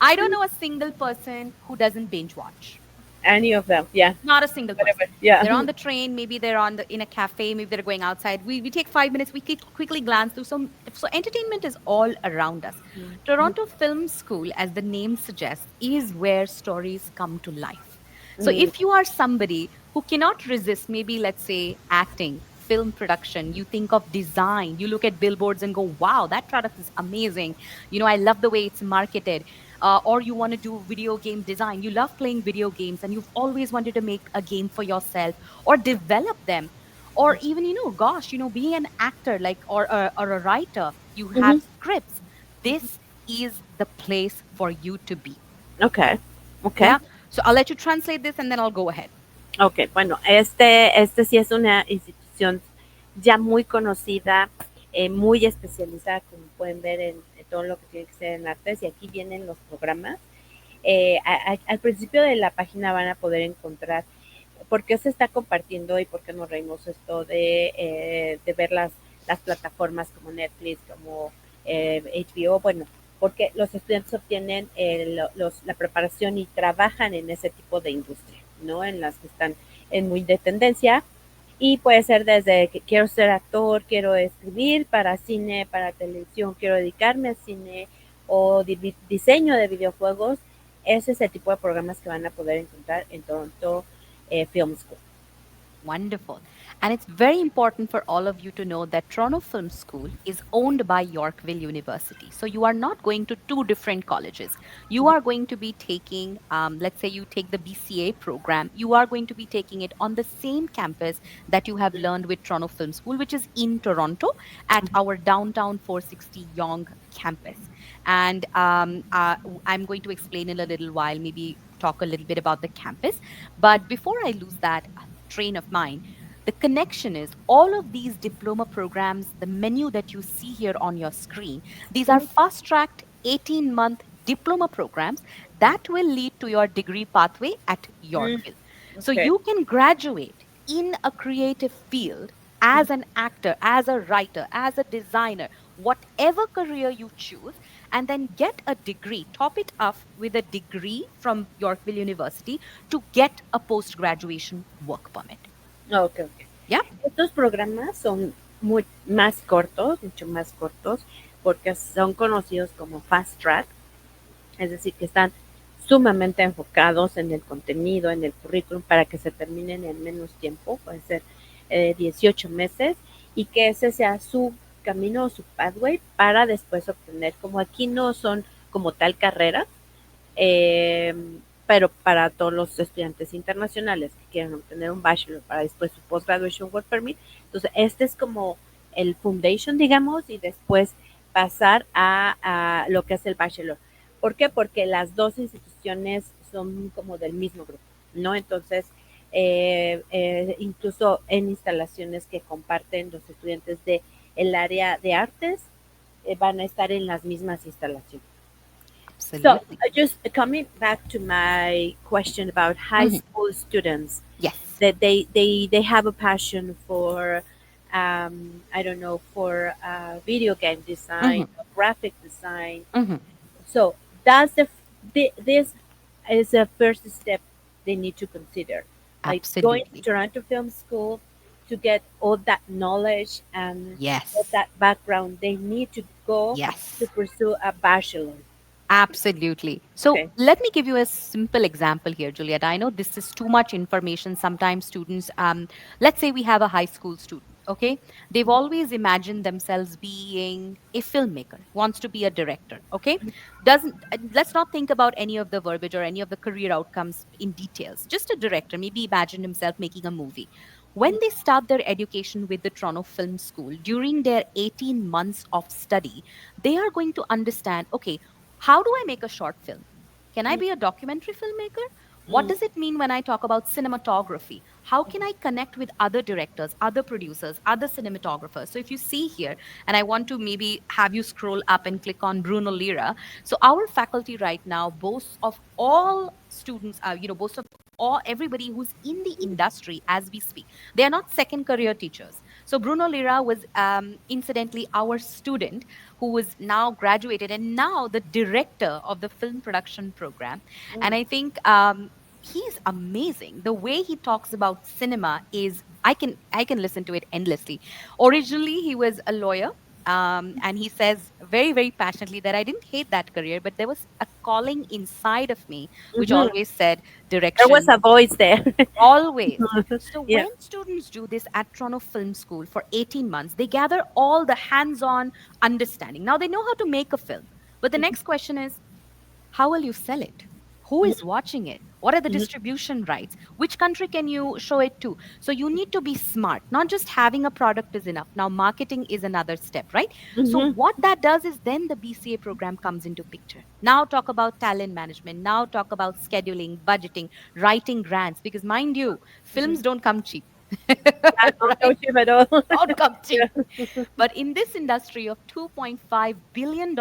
I don't know a single person who doesn't binge watch. Any of them. Yeah. Not a single Whatever. person. Yeah. They're on the train, maybe they're in a cafe, maybe they're going outside. We take 5 minutes, we quickly glance through. So entertainment is all around us. Mhm. Toronto Film School, as the name suggests, is where stories come to life. So Mhm. if you are somebody who cannot resist, maybe let's say acting, film production, you think of design, you look at billboards and go, wow, that product is amazing. I love the way it's marketed. Or you want to do video game design. You love playing video games and you've always wanted to make a game for yourself or develop them. Or even, gosh, being an actor or a writer, you have Mhm. scripts. This is the place for you to be. Okay. Okay. Yeah. So I'll let you translate this and then I'll go ahead. Ok, bueno, este sí es una institución ya muy conocida, muy especializada, como pueden ver en todo lo que tiene que ser en artes, y aquí vienen los programas. Al principio de la página van a poder encontrar por qué se está compartiendo y por qué nos reímos esto de ver las plataformas como Netflix, como HBO, bueno, porque los estudiantes obtienen la preparación y trabajan en ese tipo de industria, ¿no? En las que están en muy de tendencia. Y puede ser desde que quiero ser actor, quiero escribir para cine, para televisión, quiero dedicarme al cine o diseño de videojuegos. Ese es el tipo de programas que van a poder encontrar en Toronto Film School. Wonderful. And it's very important for all of you to know that Toronto Film School is owned by Yorkville University. So you are not going to two different colleges. You are going to be taking, let's say you take the BCA program, you are going to be taking it on the same campus that you have learned with Toronto Film School, which is in Toronto at our downtown 460 Yonge campus. And I'm going to explain in a little while, maybe talk a little bit about the campus. But before I lose that train of mind, the connection is all of these diploma programs, the menu that you see here on your screen, these are fast tracked 18-month diploma programs that will lead to your degree pathway at Mm, Yorkville. So okay. you can graduate in a creative field as an actor, as a writer, as a designer, whatever career you choose, and then get a degree, top it up with a degree from Yorkville University to get a post graduation work permit. Ok, ok. Yeah. Estos programas son muy más cortos, mucho más cortos, porque son conocidos como fast track, es decir, que están sumamente enfocados en el contenido, en el currículum, para que se terminen en menos tiempo, puede ser 18 meses, y que ese sea su camino o su pathway para después obtener, como aquí no son como tal carrera, eh, pero para todos los estudiantes internacionales que quieran obtener un bachelor para después su post-graduation work permit, entonces este es como el foundation, digamos, y después pasar a lo que es el bachelor. ¿Por qué? Porque las dos instituciones son como del mismo grupo, ¿no? Entonces, incluso en instalaciones que comparten los estudiantes de el área de artes, van a estar en las mismas instalaciones. So, Absolutely. just coming back to my question about high Mhm. school students, Yes. that they have a passion for, I don't know, for video game design, Mhm. or graphic design. Mhm. So that's this is a first step they need to consider, like going to Absolutely. Toronto Film School to get all that knowledge and all Yes. that background. They need to go to Yes. pursue a bachelor. Absolutely. So Okay. let me give you a simple example here, Juliet. I know this is too much information. Sometimes students, let's say we have a high school student, okay? They've always imagined themselves being a filmmaker, wants to be a director, okay? Doesn't, let's not think about any of the verbiage or any of the career outcomes in details. Just a director, maybe imagine himself making a movie. When they start their education with the Toronto Film School, during their 18 months of study, they are going to understand, okay, how do I make a short film? Can I Mm, be a documentary filmmaker? What mm, does it mean when I talk about cinematography? How can I connect with other directors, other producers, other cinematographers? So, if you see here, and I want to maybe have you scroll up and click on Bruno Lira. So, our faculty right now boasts of all students, boasts of all everybody who's in the industry as we speak. They are not second career teachers. So, Bruno Lira was incidentally our student who is now graduated and now the director of the film production program. And mm, I think he's amazing. The way he talks about cinema is I can listen to it endlessly. Originally, he was a lawyer. And he says very, very passionately that I didn't hate that career, but there was a calling inside of me which mhm. always said There was direction. a voice there. Always. So Yeah. when students do this at Toronto Film School for 18 months, they gather all the hands-on understanding. Now they know how to make a film. But the next question is, how will you sell it? Who is Mhm, watching it? What are the mhm, distribution rights? Which country can you show it to? So you need to be smart. Not just having a product is enough. Now marketing is another step, right? So mhm, what that does is then the BCA program comes into picture. Now talk about talent management. Now talk about scheduling, budgeting, writing grants. Because mind you, mhm. films don't come cheap, Yeah, no right? cheap at all. Don't come cheap. Yeah. But in this industry of $2.5 billion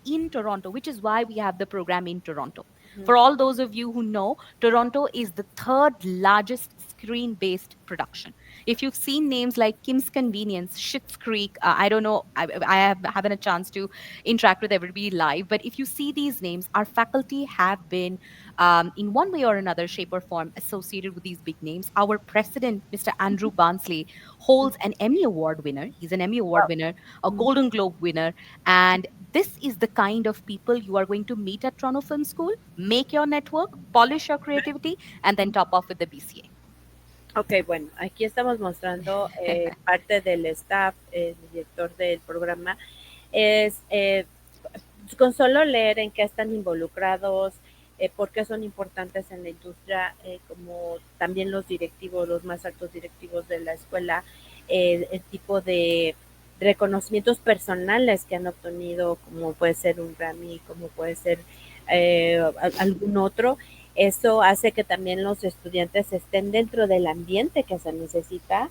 in Toronto, which is why we have the program in Toronto. Mhm, For all those of you who know, Toronto is the third largest screen based production. If you've seen names like Kim's Convenience, Schitt's Creek, I don't know, haven't a chance to interact with everybody live, but if you see these names, our faculty have been, in one way or another, shape or form, associated with these big names. Our president, Mr. Andrew Barnsley, holds an Emmy Award winner. He's an Emmy Award wow. winner, a Mhm, Golden Globe winner. And this is the kind of people you are going to meet at Toronto Film School. Make your network, polish your creativity, and then mhm. top off with the BCA. Ok, bueno, aquí estamos mostrando parte del staff, el director del programa. Es con solo leer en qué están involucrados, por qué son importantes en la industria, como también los directivos, los más altos directivos de la escuela, el tipo de reconocimientos personales que han obtenido, como puede ser un Grammy, como puede ser algún otro. Eso hace que también los estudiantes estén dentro del ambiente que se necesita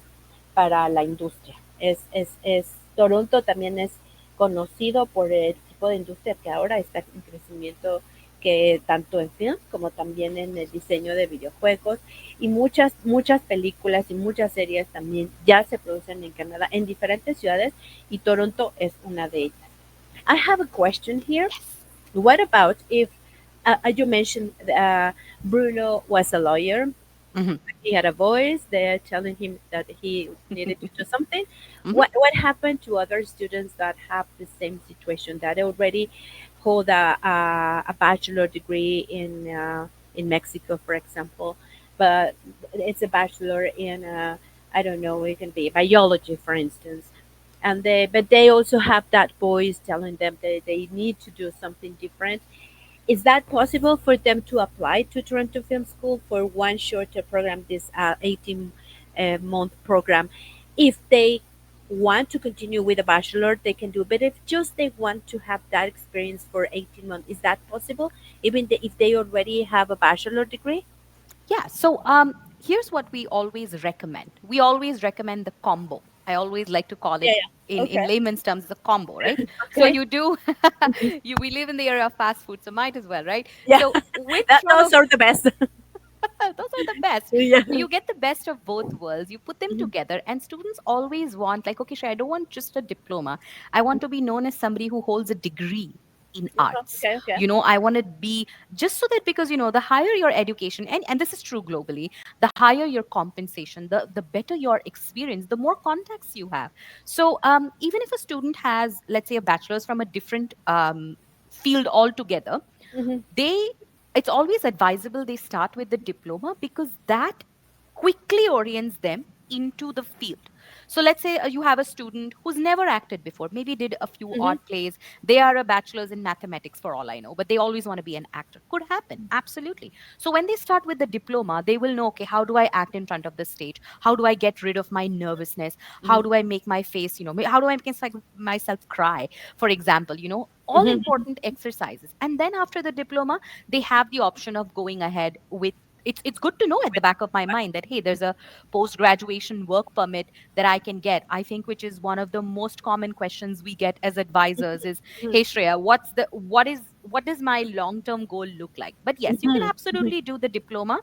para la industria. Toronto también es conocido por el tipo de industria que ahora está en crecimiento, que tanto en film como también en el diseño de videojuegos, y muchas películas y muchas series también ya se producen en Canadá en diferentes ciudades, y Toronto es una de ellas. I have a question here. Yes. What about if you mentioned Bruno was a lawyer, Mhm. he had a voice there telling him that he needed to do something. Mhm. What happened to other students that have the same situation, that already hold a bachelor degree in Mexico, for example, but it's a bachelor in I don't know, it can be biology, for instance, and they also have that voice telling them that they need to do something different. Is that possible for them to apply to Toronto Film School for one shorter program, this 18 month program, if they want to continue with a bachelor, they can do. But if just they want to have that experience for 18 months, is that possible? Even if they already have a bachelor degree? Yeah. So here's what we always recommend. We always recommend the combo. I always like to call Yeah, it yeah. in Okay. layman's terms the combo, right? So Okay. you do Mhm. we live in the era of fast food, so might as well, right? Yeah, So with those Toronto, are the best. those are the best. Yeah. So you get the best of both worlds. You put them Mhm. together, and students always want, like, okay, sure, I don't want just a diploma. I want to be known as somebody who holds a degree in arts. Okay, okay. I want to be just so that, because the higher your education, and this is true globally, the higher your compensation, the better your experience, the more contacts you have. So even if a student has, let's say, a bachelor's from a different field altogether, Hmm. they it's always advisable they start with the diploma, because that quickly orients them into the field. So let's say you have a student who's never acted before, maybe did a few Hmm. odd plays. They are a bachelor's in mathematics for all I know, but they always want to be an actor. Could happen, absolutely. So when they start with the diploma, they will know, okay, how do I act in front of the stage? How do I get rid of my nervousness? How do I make my face, how do I make myself cry, for example, all Hmm. important exercises. And then after the diploma, they have the option of going ahead with, it's good to know at the back of my mind that, hey, there's a post graduation work permit that I can get. I think, which is one of the most common questions we get as advisors, is, hey Shreya, what does my long term goal look like? But yes, you can Hmm. Hmm. absolutely do the diploma.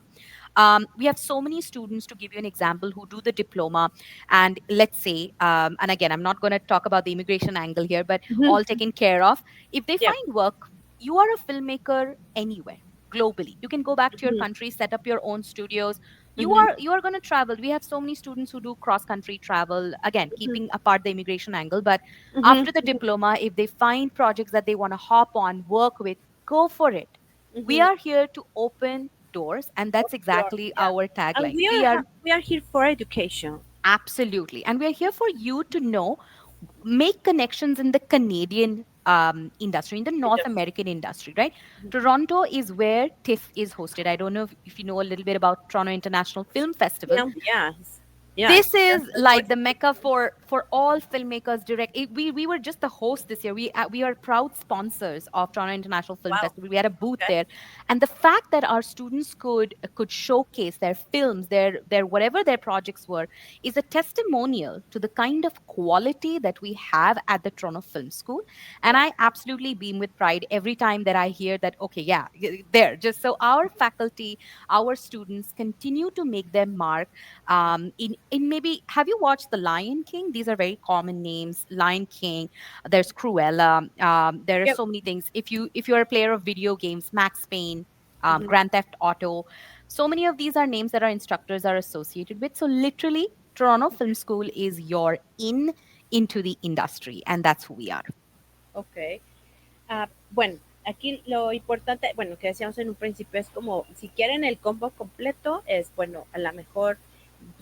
We have so many students, to give you an example, who do the diploma, and let's say, and again, I'm not going to talk about the immigration angle here, but Hmm. all taken care of. If they Yeah. find work, you are a filmmaker anywhere globally. You can go back to your Hmm. country, set up your own studios. you Hmm. are you are going to travel. We have so many students who do cross country travel, again, keeping apart the immigration angle. But Hmm. after the diploma, if they find projects that they want to hop on, work with, go for it. We Hmm. are here to open doors, and Of that's course, exactly yeah. our And tagline. we We are are we are here for education. absolutely, and we are here for you to know, make connections in the Canadian industry, in the North Yes. American industry, right? Toronto is where TIFF is hosted. I don't know if you know a little bit about Toronto International Film Festival. Yeah. Yes. Yes. This is That's like what. the mecca for all filmmakers. We were just the host this year. We are proud sponsors of Toronto International Film Wow. Festival. We had a booth Okay. there, and the fact that our students could showcase their films, their whatever their projects were, is a testimonial to the kind of quality that we have at the Toronto Film School. And Yeah. I absolutely beam with pride every time that I hear that, okay, yeah, there, just so our faculty, our students continue to make their mark. In maybe, have you watched The Lion King? These are very common names. Lion King, there's Cruella. There are Yep. so many things. If you're a player of video games, Max Payne, Hmm. Grand Theft Auto, so many of these are names that our instructors are associated with. So literally, Toronto Film School is your in into the industry, and that's who we are. Okay. Bueno, aquí lo importante, bueno, que decíamos en un principio es como, si quieren el combo completo, es, bueno, a lo mejor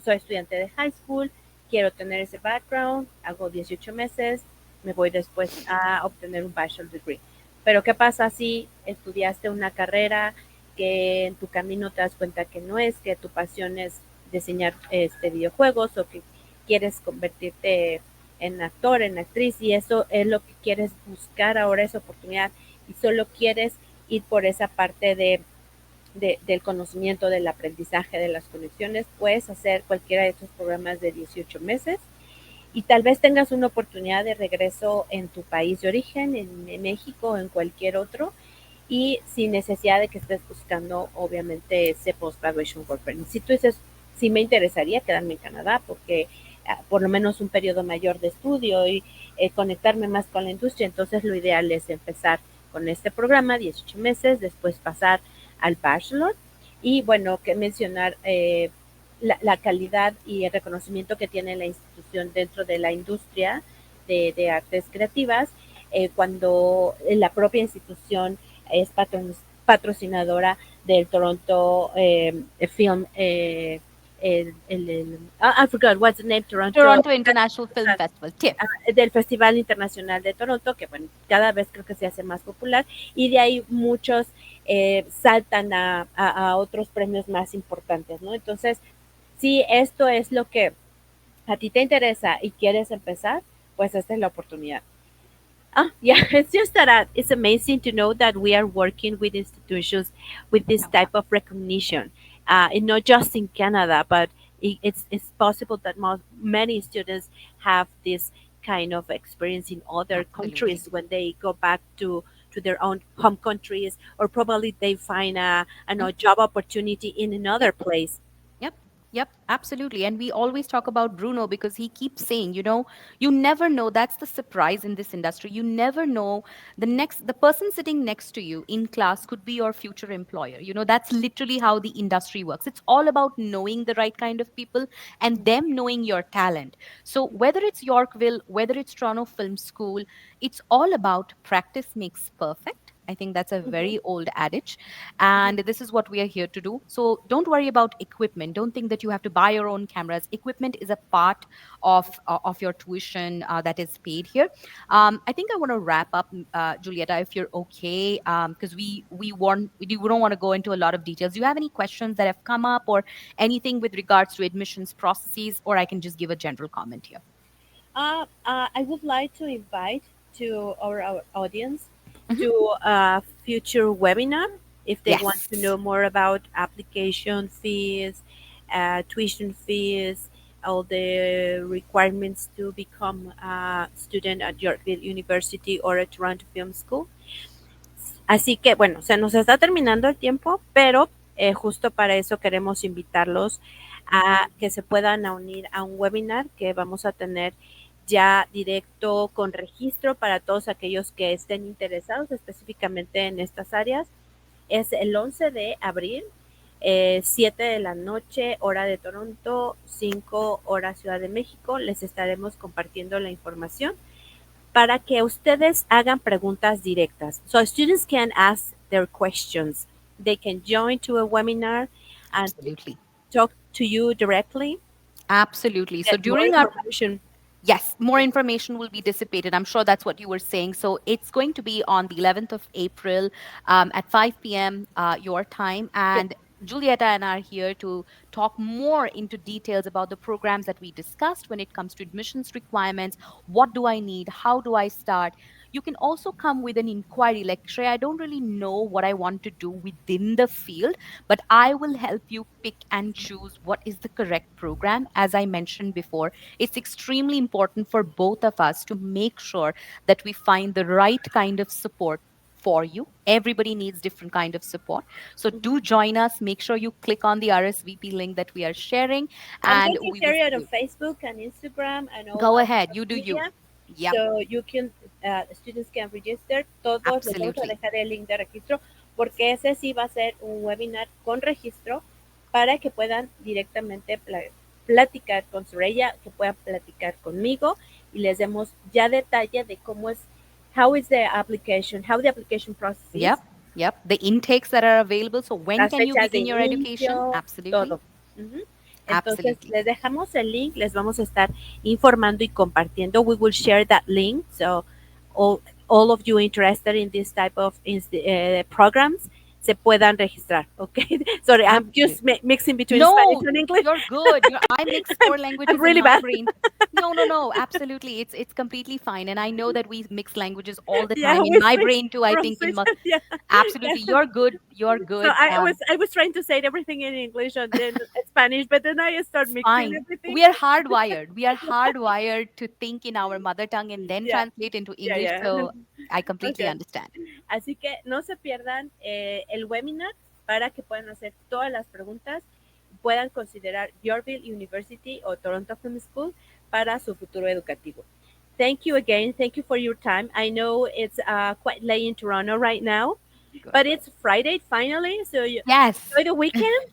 soy estudiante de high school, quiero tener ese background, hago 18 meses, me voy después a obtener un bachelor degree. Pero ¿qué pasa si estudiaste una carrera que en tu camino te das cuenta que no es, que tu pasión es diseñar videojuegos o que quieres convertirte en actor, en actriz y eso es lo que quieres buscar ahora, esa oportunidad y solo quieres ir por esa parte del conocimiento, del aprendizaje, de las conexiones, puedes hacer cualquiera de estos programas de 18 meses y tal vez tengas una oportunidad de regreso en tu país de origen, en México o en cualquier otro, y sin necesidad de que estés buscando, obviamente, ese post-graduation work permit. Si tú dices, sí me interesaría quedarme en Canadá porque por lo menos un periodo mayor de estudio y conectarme más con la industria, entonces lo ideal es empezar con este programa, 18 meses, después pasar al bachelor y bueno, que mencionar la calidad y el reconocimiento que tiene la institución dentro de la industria de artes creativas, cuando la propia institución es patrocinadora del Toronto Film. I forgot what's the name, Toronto, Toronto International Film Festival, TIFF. del Festival Internacional de Toronto, que bueno, cada vez creo que se hace más popular, y de ahí muchos saltan a otros premios más importantes, ¿no? Entonces, sí, esto es lo que a ti te interesa y quieres empezar, pues esta es la oportunidad. Yeah, it's just that it's amazing to know that we are working with institutions with this Yeah, type of recognition, and not just in Canada, but it's possible that many students have this kind of experience in other absolutely. countries when they go back to their own home countries, or probably they find a job opportunity in another Yep. place. Yep. Yep, absolutely. And we always talk about Bruno because he keeps saying, you never know. That's the surprise in this industry. You never know the person sitting next to you in class could be your future employer. That's literally how the industry works. It's all about knowing the right kind of people and them knowing your talent. So whether it's Yorkville, whether it's Toronto Film School, it's all about practice makes perfect. I think that's a Mhm, very old adage, mhm. and this is what we are here to do. So don't worry about equipment. Don't think that you have to buy your own cameras. Equipment is a part of your tuition that is paid here. I think I want to wrap up, Julieta, if you're okay, because we don't want to go into a lot of details. Do you have any questions that have come up, or anything with regards to admissions processes, or I can just give a general comment here? I would like to invite to our audience Mhm. to a future webinar if they want to Yes. know more about application fees, tuition fees, all the requirements to become a student at Yorkville University or at Toronto Film School. Así que, bueno, se nos está terminando el tiempo, pero justo para eso queremos invitarlos a que se puedan unir a un webinar que vamos a tener ya directo con registro para todos aquellos que estén interesados específicamente en estas áreas. Es el 11 de abril, 7 de la noche, hora de Toronto, 5 hora Ciudad de México. Les estaremos compartiendo la información para que ustedes hagan preguntas directas. So students can ask their questions. They can join to a webinar and Absolutely. talk to you directly, Absolutely. So get more during our information. Yes, more information will be dissipated. I'm sure that's what you were saying. So it's going to be on the 11th of April at 5 p.m. Your time. Yes. And Julieta and I are here to talk more into details about the programs that we discussed when it comes to admissions requirements. What do I need? How do I start? You can also come with an inquiry like, Shreya, I don't really know what I want to do within the field, but I will help you pick and choose what is the correct program. As I mentioned before, it's extremely important for both of us to make sure that we find the right kind of support for you. Everybody needs different kind of support. So Mhm. do join us. Make sure you click on the RSVP link that we are sharing, I'm and going to we will share it see on you. Facebook and Instagram and all Go our ahead. You social do you. media. Yep. So you can, students can register. Todos les vamos a Absolutely. dejar el link de registro porque ese sí va a ser un webinar con registro para que puedan directamente platicar con Soraya, que puedan platicar conmigo y les demos ya detalle de cómo es, how is the application, how the application process is, Yep. Yep. The intakes that are available. So when las can you fechas de begin your education? inicio, Absolutely. todo. Ujú. Entonces, Absolutely. les dejamos el link, les vamos a estar informando y compartiendo. We will share that link. So, all of you interested in this type of programs se puedan registrar. Okay. Sorry, I'm just Absolutely. mixing between Spanish No, and English. you're good. I mix I'm, four I'm languages in really my bad. brain. No, no, no. Absolutely, it's completely fine. And I know that we mix languages all the Yeah, time in we my switch brain too. I from think switch. Yeah, yeah. absolutely, you're good. You're So good. I was trying to say everything in English and then Spanish, but then I start It's mixing fine. everything. We are hardwired. We are hardwired to think in our mother tongue and then Yeah, translate into yeah, English. yeah. So I completely Okay. understand. Así que no se pierdan el webinar para que puedan hacer todas las preguntas, puedan considerar Yorkville University o Toronto Film School para su futuro educativo. Thank you again. Thank you for your time. I know it's quite late in Toronto right now, Good. but it's Friday finally, so you Yes. enjoy the weekend.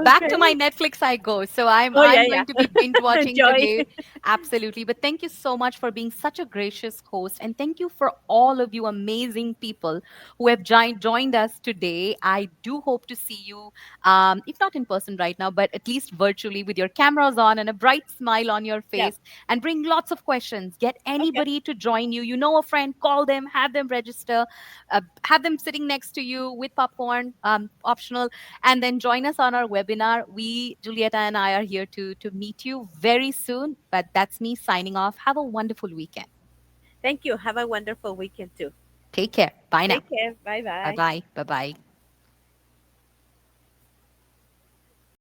Back to my Okay. Netflix I go. So I'm Oh yeah, I'm yeah. going to be binge watching Enjoy. today. Absolutely. But thank you so much for being such a gracious host, and thank you for all of you amazing people who have joined us today. I do hope to see you, if not in person right now, but at least virtually with your cameras on and a bright smile on your Yeah. face, and bring lots of questions. Get Okay. anybody to join you. You know a friend, call them, have them register. have them sitting next to you with popcorn, optional, and then join us on our webinar. We, Julieta and I, are here to meet you very soon. But that's me signing off. Have a wonderful weekend. Thank you. Have a wonderful weekend too. Take care. Bye now. Take care. Bye Bye bye. bye. Bye bye.